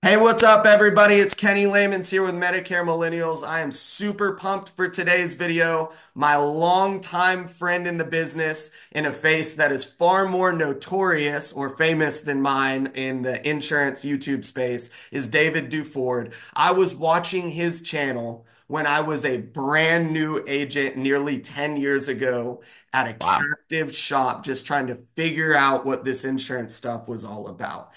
Hey, what's up, everybody? It's Kenny Layman's here with Medicare Millennials. I am super pumped for today's video. My longtime friend in the business, in a face that is far more notorious or famous than mine in the insurance YouTube space, is David Duford. I was watching his channel when I was a brand new agent nearly 10 years ago at a Wow. captive shop, just trying to figure out what this insurance stuff was all about.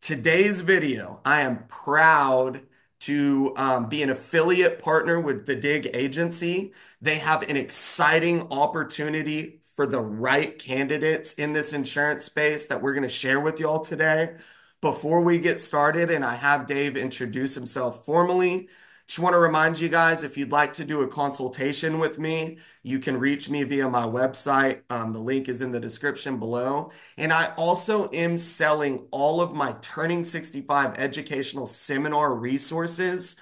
Today's video, I am proud to be an affiliate partner with the Dig Agency. They have an exciting opportunity for the right candidates in this insurance space that we're going to share with y'all today. Before we get started, and I have Dave introduce himself formally, just want to remind you guys, if you'd like to do a consultation with me, you can reach me via my website. The link is in the description below. And I also am selling all of my Turning 65 educational seminar resources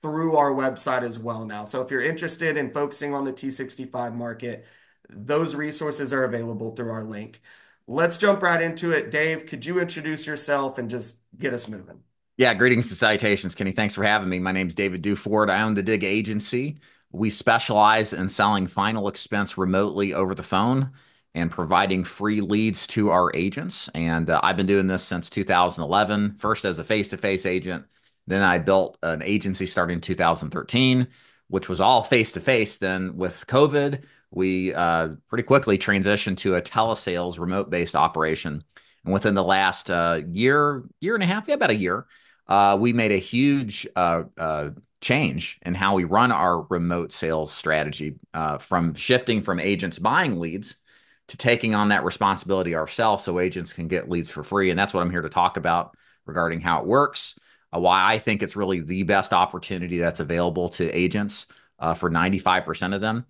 through our website as well now. So if you're interested in focusing on the T65 market, those resources are available through our link. Let's jump right into it. Dave, could you introduce yourself and just get us moving? Yeah, greetings and salutations, Kenny. Thanks for having me. My name's David Duford. I own the Dig Agency. We specialize in selling final expense remotely over the phone and providing free leads to our agents. And I've been doing this since 2011, first as a face-to-face agent. Then I built an agency starting in 2013, which was all face-to-face. Then with COVID, we pretty quickly transitioned to a telesales remote-based operation. And within the last year and a half, yeah, about a year, we made a huge change in how we run our remote sales strategy, from shifting from agents buying leads to taking on that responsibility ourselves so agents can get leads for free. And that's what I'm here to talk about regarding how it works, why I think it's really the best opportunity that's available to agents for 95% of them,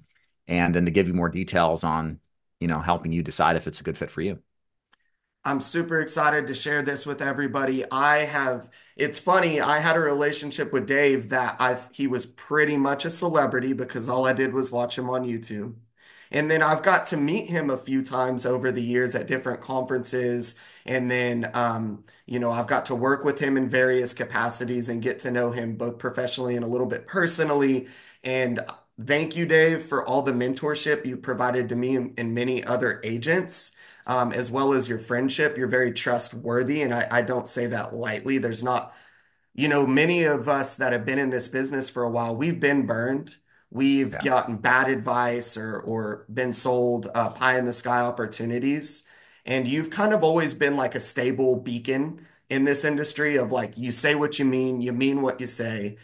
and then to give you more details on, helping you decide if it's a good fit for you. I'm super excited to share this with everybody. It's funny, I had a relationship with Dave that he was pretty much a celebrity because all I did was watch him on YouTube. And then I've got to meet him a few times over the years at different conferences. And then, I've got to work with him in various capacities and get to know him both professionally and a little bit personally. And thank you, Dave, for all the mentorship you provided to me and many other agents, as well as your friendship. You're very trustworthy, and I don't say that lightly. There's not, many of us that have been in this business for a while, we've been burned. We've Yeah. gotten bad advice or been sold pie in the sky opportunities. And you've kind of always been like a stable beacon in this industry of like, you say what you mean what you say.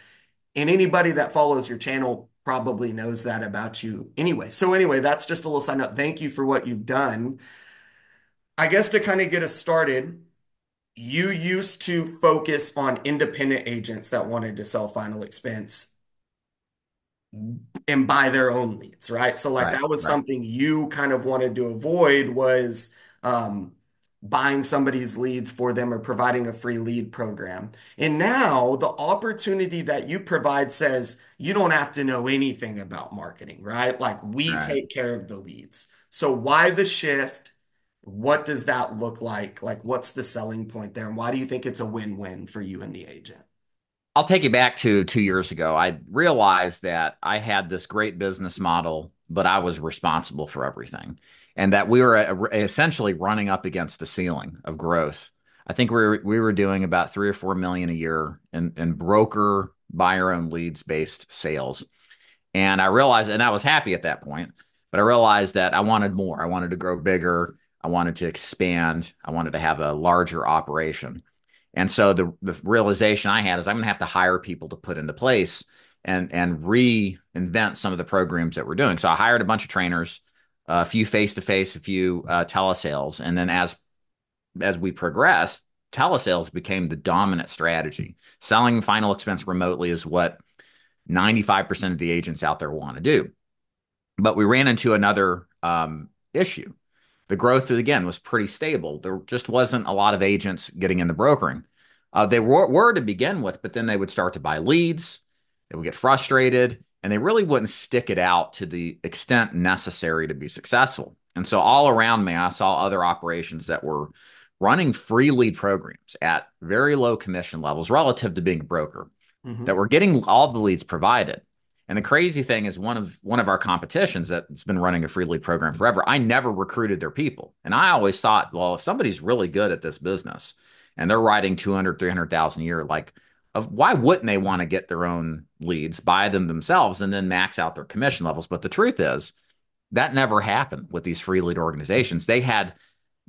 And anybody that follows your channel probably knows that about you anyway. So anyway, that's just a little sign up. Thank you for what you've done. I guess to kind of get us started, you used to focus on independent agents that wanted to sell final expense and buy their own leads, right? So like Right. that was Right. something you kind of wanted to avoid was buying somebody's leads for them or providing a free lead program. And now the opportunity that you provide says you don't have to know anything about marketing, right? Like we Right. take care of the leads. So why the shift? What does that look like? Like what's the selling point there? And why do you think it's a win-win for you and the agent? I'll take you back to 2 years ago. I realized that I had this great business model, but I was responsible for everything, and that we were essentially running up against the ceiling of growth. I think we were doing about 3 or 4 million a year in broker buy your own leads based sales, and I realized, and I was happy at that point, but I realized that I wanted more. I wanted to grow bigger. I wanted to expand. I wanted to have a larger operation. And so the realization I had is I'm going to have to hire people to put into place and reinvent some of the programs that we're doing. So I hired a bunch of trainers, a few face to face, a few telesales, and then as we progressed, telesales became the dominant strategy. Selling final expense remotely is what 95% of the agents out there want to do. But we ran into another issue. The growth, again, was pretty stable. There just wasn't a lot of agents getting into brokering. They were to begin with, but then they would start to buy leads. They would get frustrated, and they really wouldn't stick it out to the extent necessary to be successful. And so all around me, I saw other operations that were running free lead programs at very low commission levels relative to being a broker that Hmm. were getting all the leads provided. And the crazy thing is one of our competitions that's been running a free lead program forever, I never recruited their people. And I always thought, well, if somebody's really good at this business and they're writing 200, 300,000 a year, like why wouldn't they want to get their own leads, buy them themselves, and then max out their commission levels? But the truth is that never happened with these free lead organizations. They had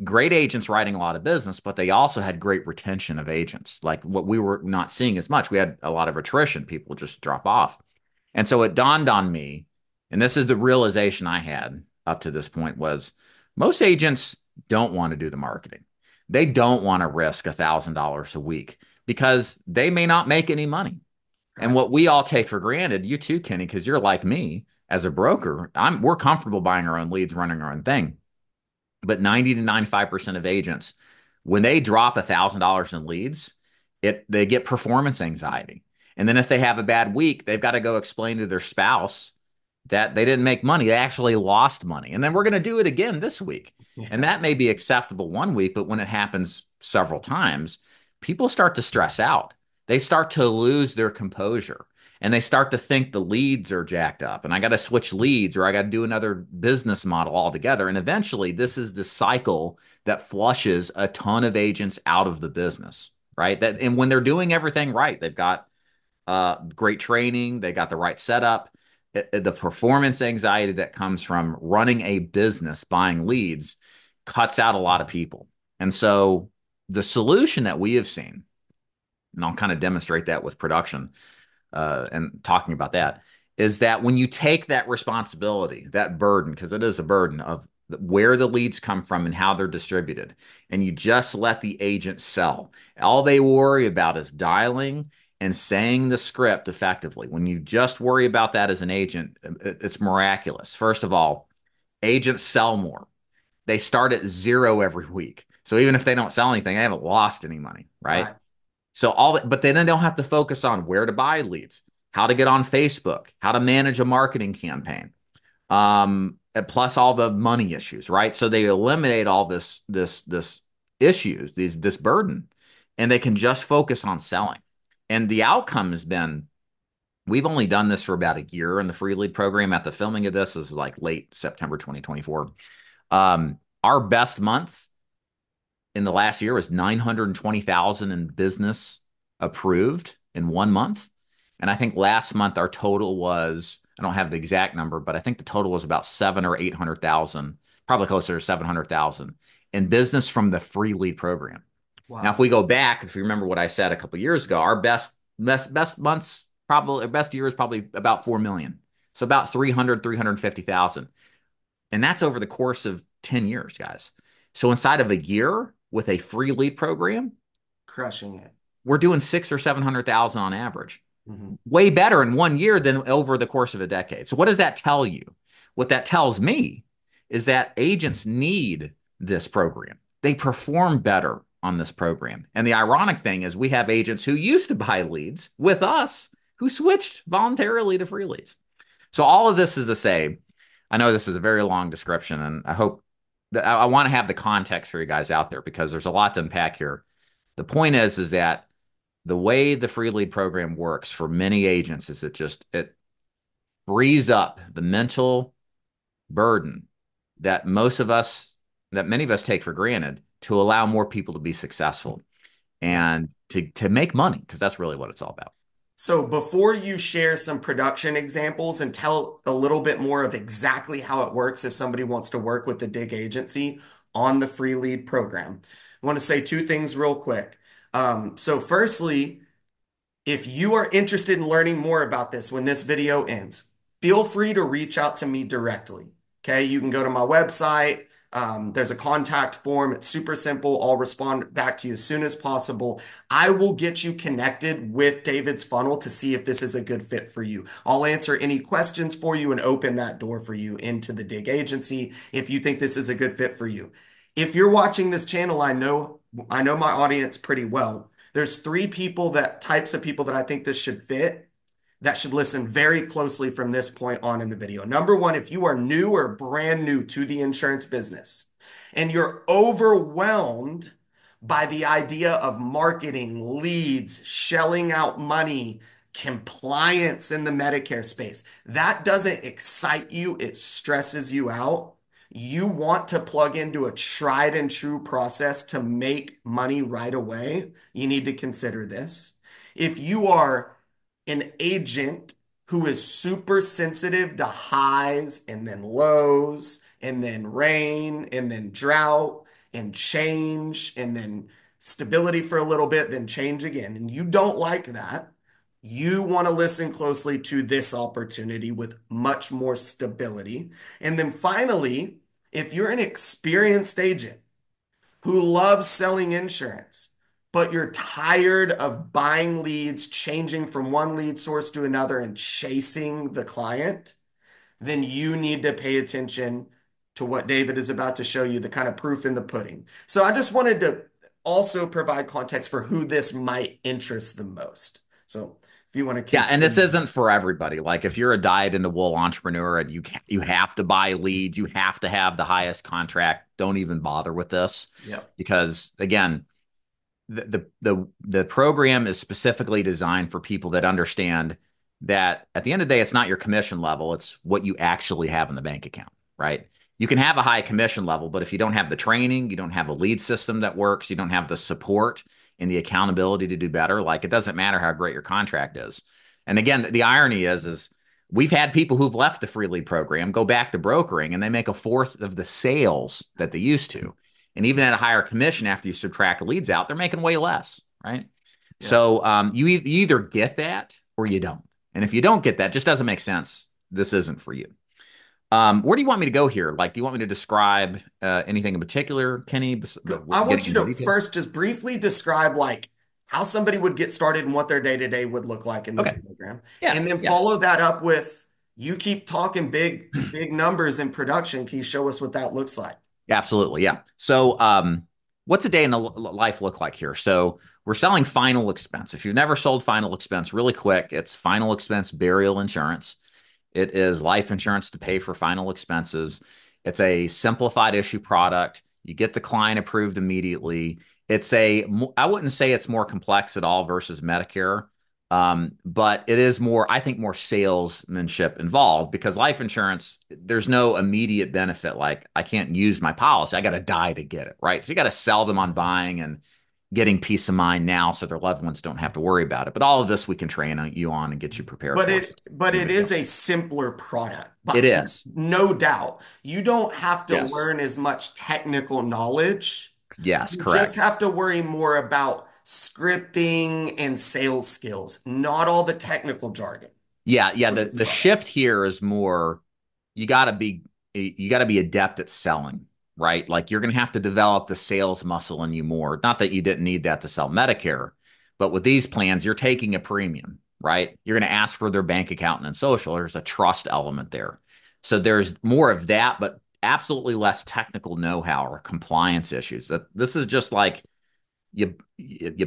great agents writing a lot of business, but they also had great retention of agents. Like what we were not seeing as much. We had a lot of attrition. People just drop off. And so it dawned on me, and this is the realization I had up to this point was most agents don't want to do the marketing. They don't want to risk $1,000 a week because they may not make any money. And Right. what we all take for granted, you too, Kenny, because you're like me as a broker, we're comfortable buying our own leads, running our own thing. But 90 to 95% of agents, when they drop $1,000 in leads, they get performance anxiety. And then if they have a bad week, they've got to go explain to their spouse that they didn't make money. They actually lost money. And then we're going to do it again this week. And Yeah. that may be acceptable one week, but when it happens several times, people start to stress out. They start to lose their composure and they start to think the leads are jacked up and I got to switch leads or I got to do another business model altogether. And eventually, this is the cycle that flushes a ton of agents out of the business, right? And when they're doing everything right, they've got great training, they got the right setup. The performance anxiety that comes from running a business, buying leads, cuts out a lot of people. And so the solution that we have seen, and I'll kind of demonstrate that with production and talking about that, is that when you take that responsibility, that burden, because it is a burden of where the leads come from and how they're distributed, and you just let the agent sell, all they worry about is dialing and saying the script effectively. When you just worry about that as an agent, it's miraculous. First of all, agents sell more. They start at zero every week. So even if they don't sell anything, they haven't lost any money, right? Right. So all that, but they then don't have to focus on where to buy leads, how to get on Facebook, how to manage a marketing campaign, and plus all the money issues, right? So they eliminate all this issues, this burden, and they can just focus on selling. And the outcome has been we've only done this for about a year in the free lead program. At the filming of this is like late September 2024. Our best months in the last year was 920,000 in business approved in 1 month. And I think last month our total was, I don't have the exact number, but I think the total was about 700,000 or 800,000, probably closer to 700,000 in business from the free lead program. Now, if Wow. we go back, if you remember what I said a couple of years ago, our best months, probably best year is probably about 4 million. So about 350,000. And that's over the course of 10 years, guys. So inside of a year with a free lead program, Crushing it. we're doing six or 700,000 on average. Hmm. Way better in 1 year than over the course of a decade. So what does that tell you? What that tells me is that agents need this program. They perform better on this program. And the ironic thing is we have agents who used to buy leads with us who switched voluntarily to free leads. So all of this is to say, I know this is a very long description, and I hope that I want to have the context for you guys out there because there's a lot to unpack here. The point is that the way the free lead program works for many agents is it frees up the mental burden that many of us take for granted to allow more people to be successful Yeah. and to make money because that's really what it's all about. So before you share some production examples and tell a little bit more of exactly how it works if somebody wants to work with the Dig agency on the free lead program, I want to say two things real quick. So firstly, if you are interested in learning more about this when this video ends, feel free to reach out to me directly. Okay, you can go to my website. There's a contact form. It's super simple. I'll respond back to you as soon as possible. I will get you connected with David's funnel to see if this is a good fit for you. I'll answer any questions for you and open that door for you into the Dig agency if you think this is a good fit for you. If you're watching this channel, I know my audience pretty well. There's three types of people that I think this should fit, that should listen very closely from this point on in the video. Number one, if you are new or brand new to the insurance business and you're overwhelmed by the idea of marketing, leads, shelling out money, compliance in the Medicare space. That doesn't excite you, it stresses you out. You want to plug into a tried and true process to make money right away. You need to consider this. If you are an agent who is super sensitive to highs and then lows and then rain and then drought and change and then stability for a little bit, then change again, and you don't like that, you want to listen closely to this opportunity with much more stability. And then finally, if you're an experienced agent who loves selling insurance, but you're tired of buying leads, changing from one lead source to another and chasing the client, then you need to pay attention to what David is about to show you, the kind of proof in the pudding. So I just wanted to also provide context for who this might interest the most. So if you want to Yeah, and this continue. isn't for everybody. Like if you're a dyed in the wool entrepreneur and you have to buy leads, you have to have the highest contract, don't even bother with this Yep. because again, the program is specifically designed for people that understand that at the end of the day, it's not your commission level, it's what you actually have in the bank account, right? You can have a high commission level, but if you don't have the training, you don't have a lead system that works, you don't have the support and the accountability to do better, like it doesn't matter how great your contract is. And again, the irony is we've had people who've left the free lead program go back to brokering and they make a fourth of the sales that they used to. And even at a higher commission after you subtract leads out, they're making way less, right? Yep. So you either get that or you don't. And if you don't get that, just doesn't make sense. This isn't for you. Where do you want me to go here? Like, do you want me to describe anything in particular, Kenny, I getting want you into to detail? first just briefly describe like how somebody would get started and what their day-to-day would look like in this Okay. program. Yeah. And then Yeah. follow that up with you keep talking big numbers in production. Can you show us what that looks like? Absolutely. Yeah. So, what's a day in the life look like here? So, we're selling final expense. If you've never sold final expense, really quick, it's final expense burial insurance. It is life insurance to pay for final expenses. It's a simplified issue product. You get the client approved immediately. I wouldn't say it's more complex at all versus Medicare, but it is more, I think, more salesmanship involved because life insurance, there's no immediate benefit. Like I can't use my policy. I got to die to get it, right? So you got to sell them on buying and getting peace of mind now so their loved ones don't have to worry about it. But all of this we can train you on and get you prepared But for. So it but no it big deal. is a simpler product, It but is. no doubt. You don't have to Yes. learn as much technical knowledge. Yes, You just correct. have to worry more about scripting and sales skills, not all the technical jargon Yeah, yeah. for The this the product. shift here is more you gotta be you gotta be adept at selling, right? Like you're gonna have to develop the sales muscle in you more. Not that you didn't need that to sell Medicare, but with these plans, you're taking a premium, right? You're gonna ask for their bank account and social. There's a trust element there. So there's more of that, but absolutely less technical know-how or compliance issues. This is just like you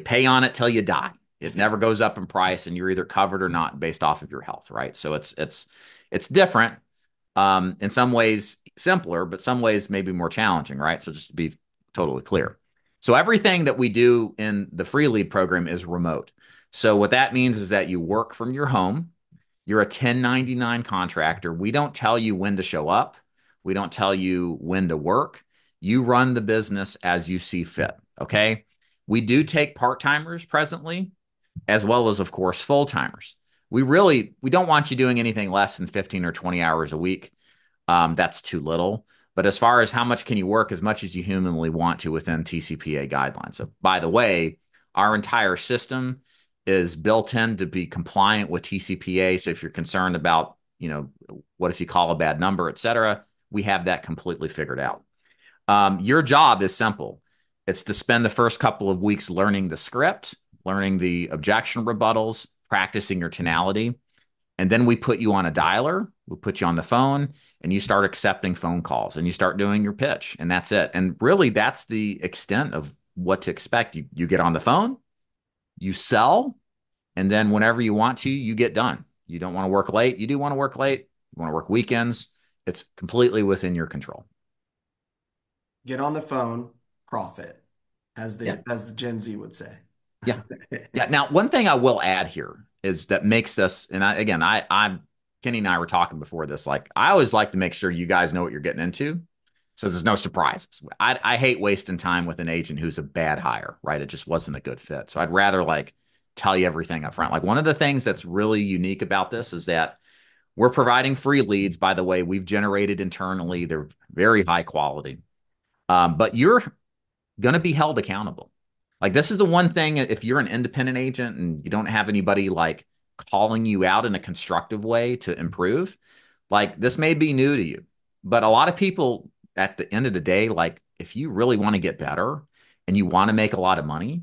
pay on it till you die. It never goes up in price, and you're either covered or not based off of your health, right? So it's different. In some ways simpler, but some ways maybe more challenging, right? So just to be totally clear. So everything that we do in the free lead program is remote. So what that means is that you work from your home. You're a 1099 contractor. We don't tell you when to show up. We don't tell you when to work. You run the business as you see fit. Okay. We do take part timers presently, as well as, of course, full timers. We don't want you doing anything less than 15 or 20 hours a week. That's too little. But as far as how much can you work, as much as you humanly want to within TCPA guidelines. So, by the way, our entire system is built in to be compliant with TCPA. So, if you're concerned about, what if you call a bad number, et cetera, we have that completely figured out. Your job is simple. It's to spend the first couple of weeks learning the script, learning the objection rebuttals, practicing your tonality. And then we put you on a dialer, we put you on the phone, and you start accepting phone calls and you start doing your pitch. And that's it. And really, that's the extent of what to expect. You get on the phone, you sell, and then whenever you want to, you get done. You don't want to work late. You do want to work late. You want to work weekends. It's completely within your control. Get on the phone, profit. Yeah. as the Gen Z would say. Yeah. Yeah. Now, one thing I will add here is that makes us, and Kenny and I were talking before this. Like, I always like to make sure you guys know what you're getting into, so there's no surprises. I hate wasting time with an agent who's a bad hire, right? It just wasn't a good fit. So I'd rather like tell you everything up front. Like, one of the things that's really unique about this is that we're providing free leads. By the way, we've generated internally. They're very high quality. But you're going to be held accountable. Like, this is the one thing, if you're an independent agent and you don't have anybody like calling you out in a constructive way to improve, like, this may be new to you. But a lot of people at the end of the day, like, if you really want to get better and you want to make a lot of money,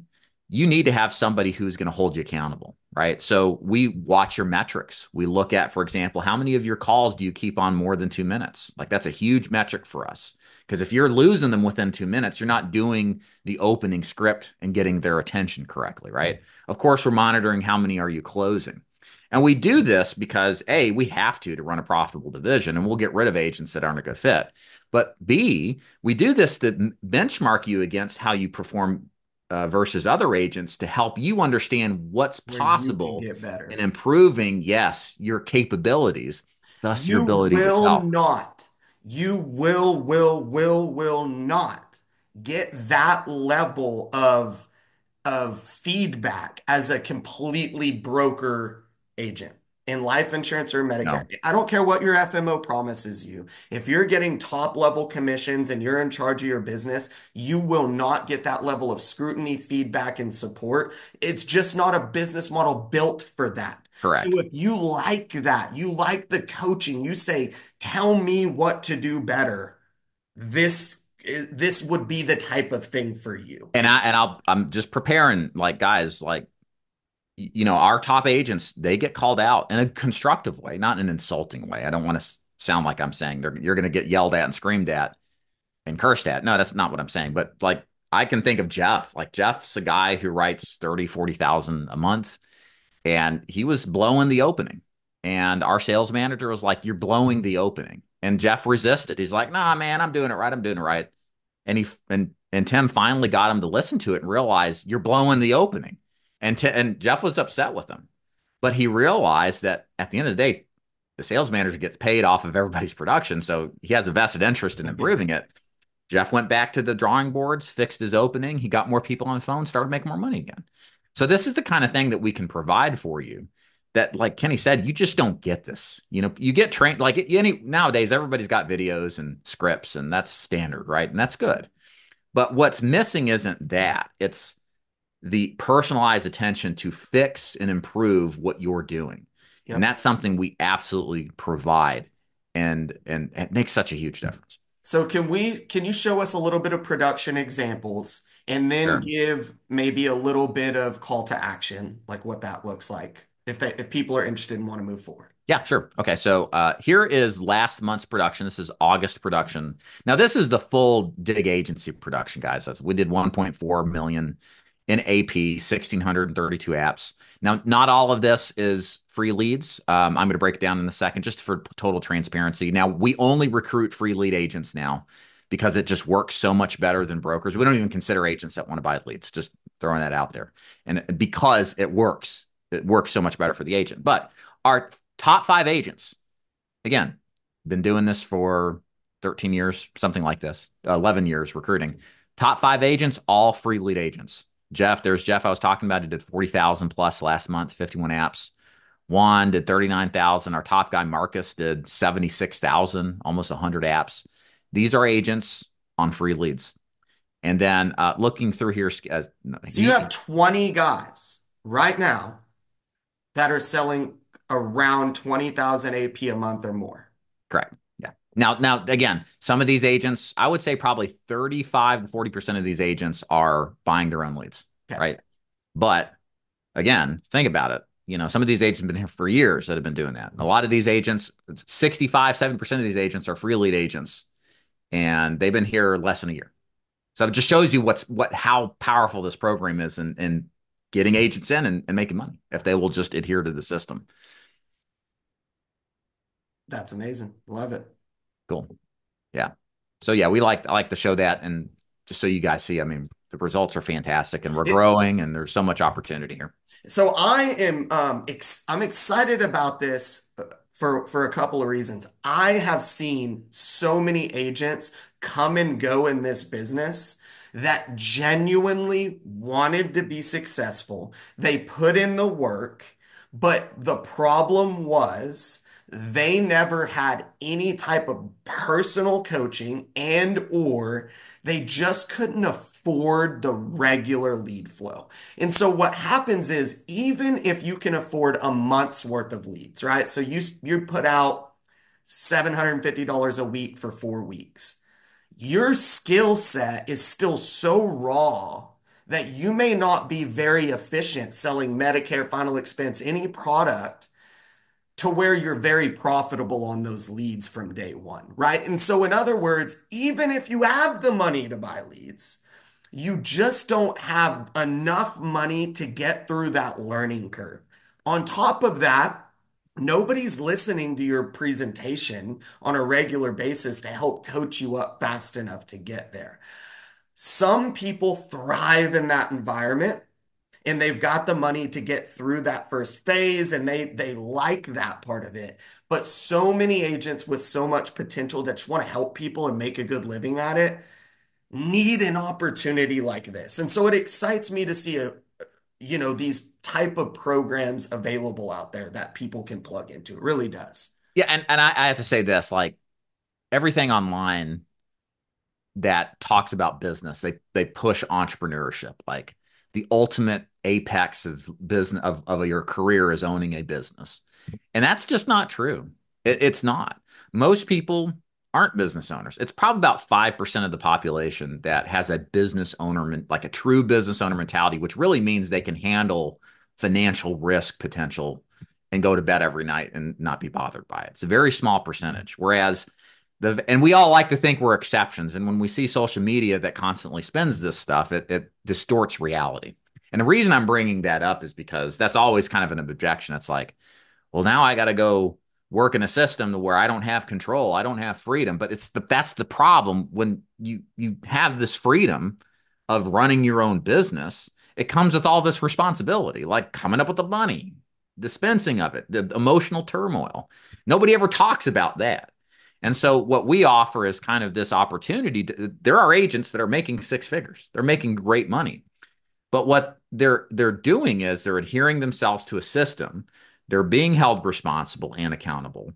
you need to have somebody who's going to hold you accountable, right? So we watch your metrics. We look at, for example, how many of your calls do you keep on more than 2 minutes? Like, that's a huge metric for us. Because if you're losing them within 2 minutes, you're not doing the opening script and getting their attention correctly, right? Of course, we're monitoring how many are you closing. And we do this because A, we have to run a profitable division, and we'll get rid of agents that aren't a good fit. But B, we do this to benchmark you against how you perform versus other agents to help you understand what's Where you can possible get in better. improving, yes, your capabilities, thus your You ability to will sell. not, you will not get that level of feedback as a completely broker agent in life insurance or Medicare. No, I don't care what your FMO promises you. If you're getting top level commissions and you're in charge of your business, you will not get that level of scrutiny, feedback, and support. It's just not a business model built for that. So correct. if you like that, you like the coaching, you say, tell me what to do better. This would be the type of thing for you. I'm just preparing, like, guys, like, our top agents, they get called out in a constructive way, not in an insulting way. I don't want to sound like I'm saying you're going to get yelled at and screamed at and cursed at. No, that's not what I'm saying. But like, I can think of Jeff. Like, Jeff's a guy who writes 30, 40,000 a month, and he was blowing the opening. And our sales manager was like, "You're blowing the opening." And Jeff resisted. He's like, "Nah, man, I'm doing it right. I'm doing it right." And Tim finally got him to listen to it and realize, you're blowing the opening. And Jeff was upset with him, but he realized that at the end of the day, the sales manager gets paid off of everybody's production, so he has a vested interest in improving it. Jeff went back to the drawing boards, fixed his opening. He got more people on the phone, started making more money again. So this is the kind of thing that we can provide for you. That, like Kenny said, you just don't get this. You get trained like nowadays. Everybody's got videos and scripts, and that's standard, right? And that's good. But what's missing isn't that. It's the personalized attention to fix and improve what you're doing. And Yep. that's something we absolutely provide. And it makes such a huge difference. So can you show us a little bit of production examples and then Sure. give maybe a little bit of call to action, like what that looks like if people are interested and want to move forward. Yeah, sure. Okay, so here is last month's production. This is August production. Now, this is the full Dig agency production, guys. We did 1.4 million in AP, 1,632 apps. Now, not all of this is free leads. I'm going to break it down in a second, just for total transparency. Now, we only recruit free lead agents now because it just works so much better than brokers. We don't even consider agents that want to buy leads. Just throwing that out there, and because it works so much better for the agent. But our top five agents, again, been doing this for 13 years, something like this, 11 years recruiting. Top five agents, all free lead agents. There's Jeff I was talking about. He did 40,000 plus last month, 51 apps. Juan did 39,000. Our top guy, Marcus, did 76,000, almost 100 apps. These are agents on free leads. And then looking through here, So you have 20 guys right now that are selling around 20,000 AP a month or more. correct. Yeah. Now, again, some of these agents, I would say probably 35 to 40% of these agents are buying their own leads, Okay. right? But again, think about it. Some of these agents have been here for years that have been doing that. A lot of these agents, 65, 70% of these agents are free lead agents, and they've been here less than a year. So it just shows you how powerful this program is in getting agents in and making money if they will just adhere to the system. That's amazing. Love it. Cool. Yeah. So yeah, I like to show that, and just so you guys see, I mean, the results are fantastic, and we're It, growing, and there's so much opportunity here. so I am I'm excited about this for a couple of reasons. I have seen so many agents come and go in this business that genuinely wanted to be successful. They put in the work, but the problem was they never had any type of personal coaching and or they just couldn't afford the regular lead flow. And so what happens is even if you can afford a month's worth of leads, right? So you put out $750 a week for 4 weeks. Your skill set is still so raw that you may not be very efficient selling Medicare, final expense, any product to where you're very profitable on those leads from day one, right? And so, in other words, even if you have the money to buy leads, you just don't have enough money to get through that learning curve. On top of that, nobody's listening to your presentation on a regular basis to help coach you up fast enough to get there. Some people thrive in that environment and they've got the money to get through that first phase and they like that part of it. But so many agents with so much potential that just want to help people and make a good living at it need an opportunity like this. And so it excites me to see these type of programs available out there that people can plug into. It really does. Yeah, and I have to say this, like everything online that talks about business, they push entrepreneurship. Like the ultimate apex of business of your career is owning a business. And that's just not true. It's not. Most people aren't business owners. It's probably about 5% of the population that has a business owner, like a true business owner mentality, which really means they can handle financial risk potential and go to bed every night and not be bothered by it. It's a very small percentage. Whereas and we all like to think we're exceptions. And when we see social media that constantly spins this stuff, it distorts reality. And the reason I'm bringing that up is because that's always kind of an objection. It's like, well, now I got to go work in a system where I don't have control, I don't have freedom. But that's the problem when you have this freedom of running your own business. It comes with all this responsibility, like coming up with the money, dispensing of it, the emotional turmoil. Nobody ever talks about that. And so what we offer is kind of this opportunity. There are agents that are making six figures. They're making great money. But what they're doing is they're adhering themselves to a system. They're being held responsible and accountable.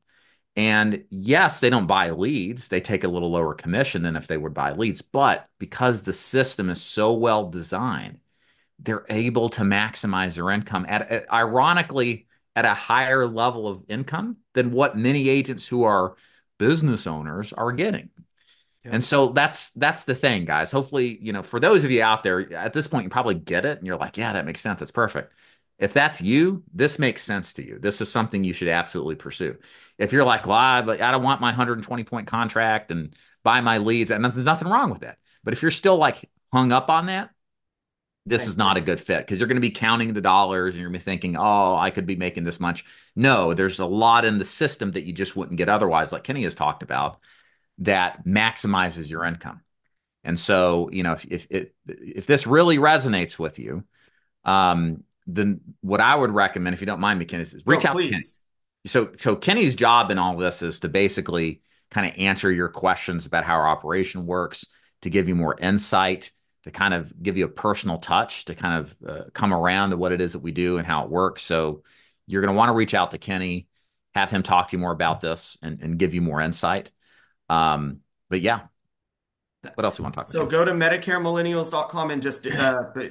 And yes, they don't buy leads. They take a little lower commission than if they would buy leads. But because the system is so well designed, they're able to maximize their income ironically at a higher level of income than what many agents who are business owners are getting. And Yep. so that's the thing, guys. Hopefully, for those of you out there at this point, you probably get it and you're like, yeah, that makes sense. It's perfect. If that's you, this makes sense to you. This is something you should absolutely pursue. If you're like, well, I don't want my 120-point contract and buy my leads, and there's nothing wrong with that. But if you're still like hung up on that, this Same is not thing. a good fit because you're going to be counting the dollars and you're going to be thinking, oh, I could be making this much. No, there's a lot in the system that you just wouldn't get otherwise, like Kenny has talked about, that maximizes your income. And so, if this really resonates with you, then what I would recommend, if you don't mind me, Kenny, is No, reach out to Kenny. please. So Kenny's job in all this is to basically kind of answer your questions about how our operation works, to give you more insight, to kind of give you a personal touch, to kind of come around to what it is that we do and how it works. So you're going to want to reach out to Kenny, have him talk to you more about this and give you more insight. But yeah, what else do you want to talk about, So Kenny? go to MedicareMillennials.com and just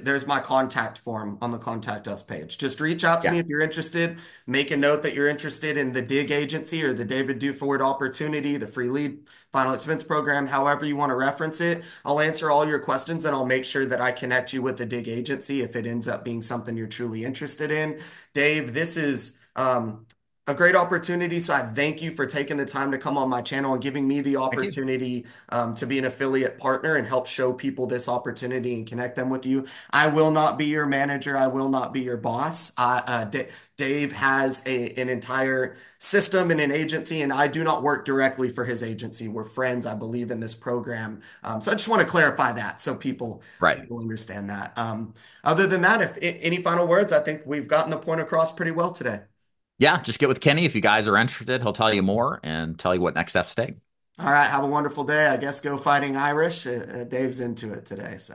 there's my contact form on the contact us page. Just reach out to Yeah. me if you're interested. Make a note that you're interested in the DIG agency or the David Duford opportunity, the free lead final expense program, however you want to reference it. I'll answer all your questions and I'll make sure that I connect you with the DIG agency if it ends up being something you're truly interested in. Dave, this is a great opportunity. So I thank you for taking the time to come on my channel and giving me the Thank you. opportunity to be an affiliate partner and help show people this opportunity and connect them with you. I will not be your manager. I will not be your boss. Dave has an entire system and an agency, and I do not work directly for his agency. We're friends. I believe in this program. So I just want to clarify that so Right. people understand that. Other than that, if any final words, I think we've gotten the point across pretty well today. Yeah, just get with Kenny if you guys are interested. He'll tell you more and tell you what next steps take. All right, have a wonderful day. I guess go fighting Irish. Dave's into it today. So.